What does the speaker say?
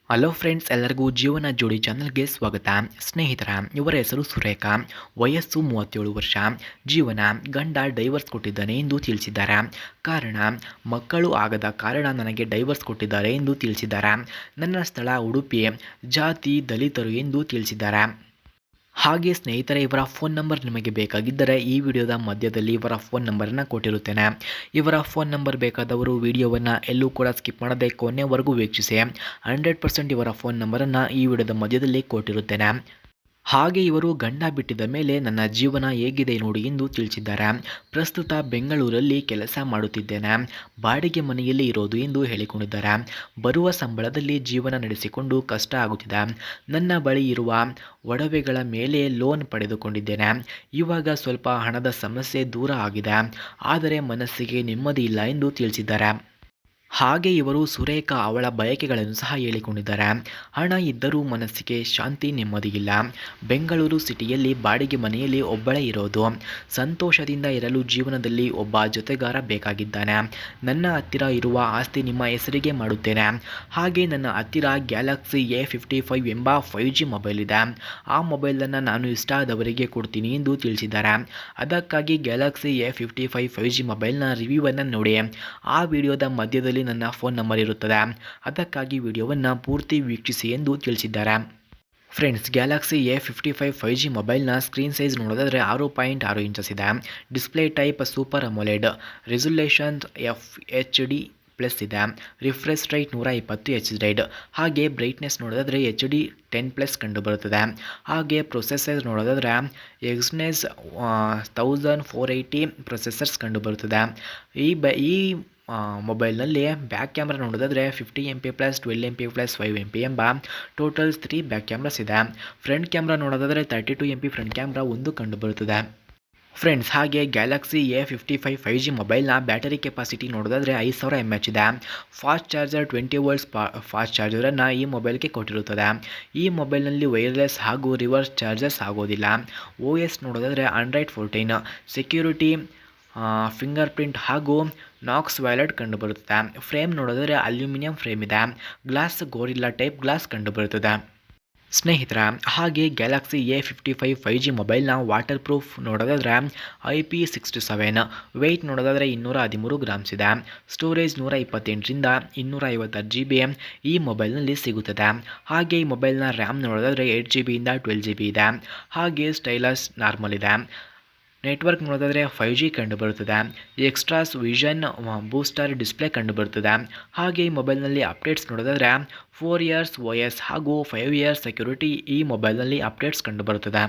Hello friends, ಎಲ್ಲರಿಗೂ ಜೀವನ ಜೋಡಿ ಚಾನಲ್ಗೆ ಸ್ವಾಗತ. ಸ್ನೇಹಿತರ, ಇವರ ಹೆಸರು ಸುರೇಖಾ. ವಯಸ್ಸು 37 ವರ್ಷ. ಜೀವನ, ಗಂಡ ಡೈವರ್ಸ್ ಕೊಟ್ಟಿದ್ದಾನೆ ಎಂದು ತಿಳಿಸಿದ್ದಾರೆ. ಕಾರಣ, ಮಕ್ಕಳು ಆಗದ ಕಾರಣ ನನಗೆ ಡೈವರ್ಸ್ ಕೊಟ್ಟಿದ್ದಾರೆ ಎಂದು ತಿಳಿಸಿದ್ದಾರೆ. ನನ್ನ ಸ್ಥಳ ಉಡುಪಿ, ಜಾತಿ ದಲಿತರು ಎಂದು ತಿಳಿಸಿದ್ದಾರೆ. ಹಾಗೆ ಸ್ನೇಹಿತರೆ, ಇವರ ಫೋನ್ ನಂಬರ್ ನಿಮಗೆ ಬೇಕಾಗಿದ್ದರೆ ಈ ವಿಡಿಯೋದ ಮಧ್ಯದಲ್ಲಿ ಇವರ ಫೋನ್ ನಂಬರನ್ನು ಕೊಟ್ಟಿರುತ್ತೇನೆ. ಇವರ ಫೋನ್ ನಂಬರ್ ಬೇಕಾದವರು ವಿಡಿಯೋವನ್ನು ಎಲ್ಲೂ ಕೂಡ ಸ್ಕಿಪ್ ಮಾಡದೆ ಕೊನೆವರೆಗೂ ವೀಕ್ಷಿಸಿ. 100% ಇವರ ಫೋನ್ ನಂಬರನ್ನು ಈ ವಿಡಿಯೋದ ಮಧ್ಯದಲ್ಲಿ ಕೊಟ್ಟಿರುತ್ತೇನೆ. ಹಾಗೆ ಇವರು ಗಂಡ ಬಿಟ್ಟಿದ ಮೇಲೆ ನನ್ನ ಜೀವನ ಹೇಗಿದೆ ನೋಡಿ ಎಂದು ತಿಳಿಸಿದ್ದಾರೆ. ಪ್ರಸ್ತುತ ಬೆಂಗಳೂರಲ್ಲಿ ಕೆಲಸ ಮಾಡುತ್ತಿದ್ದೇನೆ, ಬಾಡಿಗೆ ಮನೆಯಲ್ಲಿ ಇರೋದು ಎಂದು ಹೇಳಿಕೊಂಡಿದ್ದಾರೆ. ಬರುವ ಸಂಬಳದಲ್ಲಿ ಜೀವನ ನಡೆಸಿಕೊಂಡು ಕಷ್ಟ ಆಗುತ್ತಿದೆ. ನನ್ನ ಬಳಿ ಇರುವ ಒಡವೆಗಳ ಮೇಲೆ ಲೋನ್ ಪಡೆದುಕೊಂಡಿದ್ದೇನೆ. ಇವಾಗ ಸ್ವಲ್ಪ ಹಣದ ಸಮಸ್ಯೆ ದೂರ ಆಗಿದೆ, ಆದರೆ ಮನಸ್ಸಿಗೆ ನೆಮ್ಮದಿ ಇಲ್ಲ ಎಂದು ತಿಳಿಸಿದ್ದಾರೆ. ಹಾಗೆ ಇವರು ಸುರೇಖಾ ಅವಳ ಬಯಕೆಗಳನ್ನು ಸಹ ಹೇಳಿಕೊಂಡಿದ್ದಾರೆ. ಹಣ ಇದ್ದರೂ ಮನಸ್ಸಿಗೆ ಶಾಂತಿ ನೆಮ್ಮದಿಯಿಲ್ಲ. ಬೆಂಗಳೂರು ಸಿಟಿಯಲ್ಲಿ ಬಾಡಿಗೆ ಮನೆಯಲ್ಲಿ ಒಬ್ಬಳೇ ಇರೋದು. ಸಂತೋಷದಿಂದ ಇರಲು ಜೀವನದಲ್ಲಿ ಒಬ್ಬ ಜೊತೆಗಾರ ಬೇಕಾಗಿದ್ದಾನೆ. ನನ್ನ ಹತ್ತಿರ ಇರುವ ಆಸ್ತಿ ನಿಮ್ಮ ಹೆಸರಿಗೆ ಮಾಡುತ್ತೇನೆ. ಹಾಗೆ ನನ್ನ ಹತ್ತಿರ ಗ್ಯಾಲಕ್ಸಿ A55 ಎಂಬ 5G ಮೊಬೈಲ್ ಇದೆ. ಆ ಮೊಬೈಲನ್ನು ನಾನು ಇಷ್ಟ ಆದವರಿಗೆ ಕೊಡ್ತೀನಿ ಎಂದು ತಿಳಿಸಿದ್ದಾರೆ. ಅದಕ್ಕಾಗಿ ಗ್ಯಾಲಕ್ಸಿ A55 5G ಮೊಬೈಲ್ನ ರಿವ್ಯೂವನ್ನು ನೋಡಿ. ಆ ವಿಡಿಯೋದ ಮಧ್ಯದಲ್ಲಿ ನನ್ನ ಫೋನ್ ನಂಬರ್ ಇರುತ್ತದೆ. ಅದಕ್ಕಾಗಿ ವಿಡಿಯೋವನ್ನು ಪೂರ್ತಿ ವೀಕ್ಷಿಸಿ ಎಂದು ತಿಳಿಸಿದ್ದಾರೆ. ಫ್ರೆಂಡ್ಸ್, ಗ್ಯಾಲಕ್ಸಿ A55 5G ಮೊಬೈಲ್ನ ಸ್ಕ್ರೀನ್ ಸೈಜ್ ನೋಡೋದಾದರೆ 6.6 ಇಂಚಸ್ ಇದೆ. Display type super ಅಮೋಲೆಡ್, resolution FHD+ ಇದೆ. Refresh rate 120 Hz. ಹಾಗೆ ಬ್ರೈಟ್ನೆಸ್ ನೋಡೋದಾದರೆ HD 10+ ಕಂಡುಬರುತ್ತದೆ. ಹಾಗೆ ಪ್ರೊಸೆಸರ್ ನೋಡೋದಾದರೆ ಎಕ್ಸ್ನೆಸ್ 1480 ಪ್ರೊಸೆಸರ್ಸ್ ಕಂಡುಬರುತ್ತದೆ. ಈ ಮೊಬೈಲ್ನಲ್ಲಿ ಬ್ಯಾಕ್ ಕ್ಯಾಮ್ರಾ ನೋಡೋದಾದರೆ 50 MP+, 12 MP+, 5 MP ಎಂಬ ಟೋಟಲ್ 3 ಬ್ಯಾಕ್ ಕ್ಯಾಮ್ರಾಸ್ ಇದೆ. ಫ್ರಂಟ್ ಕ್ಯಾಮ್ರಾ ನೋಡೋದಾದರೆ 32 MP ಫ್ರಂಟ್ ಕ್ಯಾಮ್ರಾ ಒಂದು ಕಂಡುಬರುತ್ತದೆ. ಫ್ರೆಂಡ್ಸ್, ಹಾಗೆ ಗ್ಯಾಲಕ್ಸಿ A55 5G ಮೊಬೈಲ್ನ ಬ್ಯಾಟರಿ ಕೆಪಾಸಿಟಿ ನೋಡೋದಾದರೆ 5000 mAh ಇದೆ. ಫಾಸ್ಟ್ ಚಾರ್ಜರ್ 20 ವೋಲ್ಟ್ಸ್ ಫಾಸ್ಟ್ ಚಾರ್ಜರನ್ನು ಈ ಮೊಬೈಲ್ಗೆ ಕೊಟ್ಟಿರುತ್ತದೆ. ಈ ಮೊಬೈಲ್ನಲ್ಲಿ ವೈರ್ಲೆಸ್ ಹಾಗೂ ರಿವರ್ಸ್ ಚಾರ್ಜರ್ಸ್ ಆಗೋದಿಲ್ಲ. OS ನೋಡೋದಾದರೆ Android 14, ಸೆಕ್ಯೂರಿಟಿ ಫಿಂಗರ್ ಪ್ರಿಂಟ್ ಹಾಗೂ ನಾಕ್ಸ್ ವ್ಯಾಲೆಟ್ ಕಂಡುಬರುತ್ತದೆ. ಫ್ರೇಮ್ ನೋಡೋದಾದರೆ ಅಲ್ಯೂಮಿನಿಯಂ ಫ್ರೇಮ್ ಇದೆ. ಗ್ಲಾಸ್ ಗೋರಿಲ್ಲಾ ಟೈಪ್ ಗ್ಲಾಸ್ ಕಂಡುಬರುತ್ತದೆ. ಸ್ನೇಹಿತರ, ಹಾಗೆ ಗ್ಯಾಲಕ್ಸಿ A55 5G ಮೊಬೈಲ್ನ ವಾಟರ್ ಪ್ರೂಫ್ ನೋಡೋದಾದರೆ IP67, ವೆಯ್ಟ್ ನೋಡೋದಾದರೆ 213 ಗ್ರಾಮ್ಸ್ ಇದೆ. ಸ್ಟೋರೇಜ್ 128ರಿಂದ 256 GB ಈ ಮೊಬೈಲ್ನಲ್ಲಿ ಸಿಗುತ್ತದೆ. ಹಾಗೆ ಈ ಮೊಬೈಲ್ನ ರ್ಯಾಮ್ ನೋಡೋದಾದರೆ 8GB ಇಂದ 12GB ಇದೆ. ಹಾಗೆ ಸ್ಟೈಲಸ್ ನಾರ್ಮಲ್ ಇದೆ. ನೆಟ್ವರ್ಕ್ ನೋಡೋದಾದರೆ 5G ಕಂಡುಬರುತ್ತದೆ. ಎಕ್ಸ್ಟ್ರಾಸ್ ವಿಷನ್ ಬೂಸ್ಟರ್ ಡಿಸ್ಪ್ಲೇ ಕಂಡುಬರುತ್ತದೆ. ಹಾಗೆ ಈ ಮೊಬೈಲ್ನಲ್ಲಿ ಅಪ್ಡೇಟ್ಸ್ ನೋಡೋದಾದರೆ 4 years OS ಹಾಗೂ 5 years ಸೆಕ್ಯೂರಿಟಿ ಈ ಮೊಬೈಲ್ನಲ್ಲಿ ಅಪ್ಡೇಟ್ಸ್ ಕಂಡುಬರುತ್ತದೆ.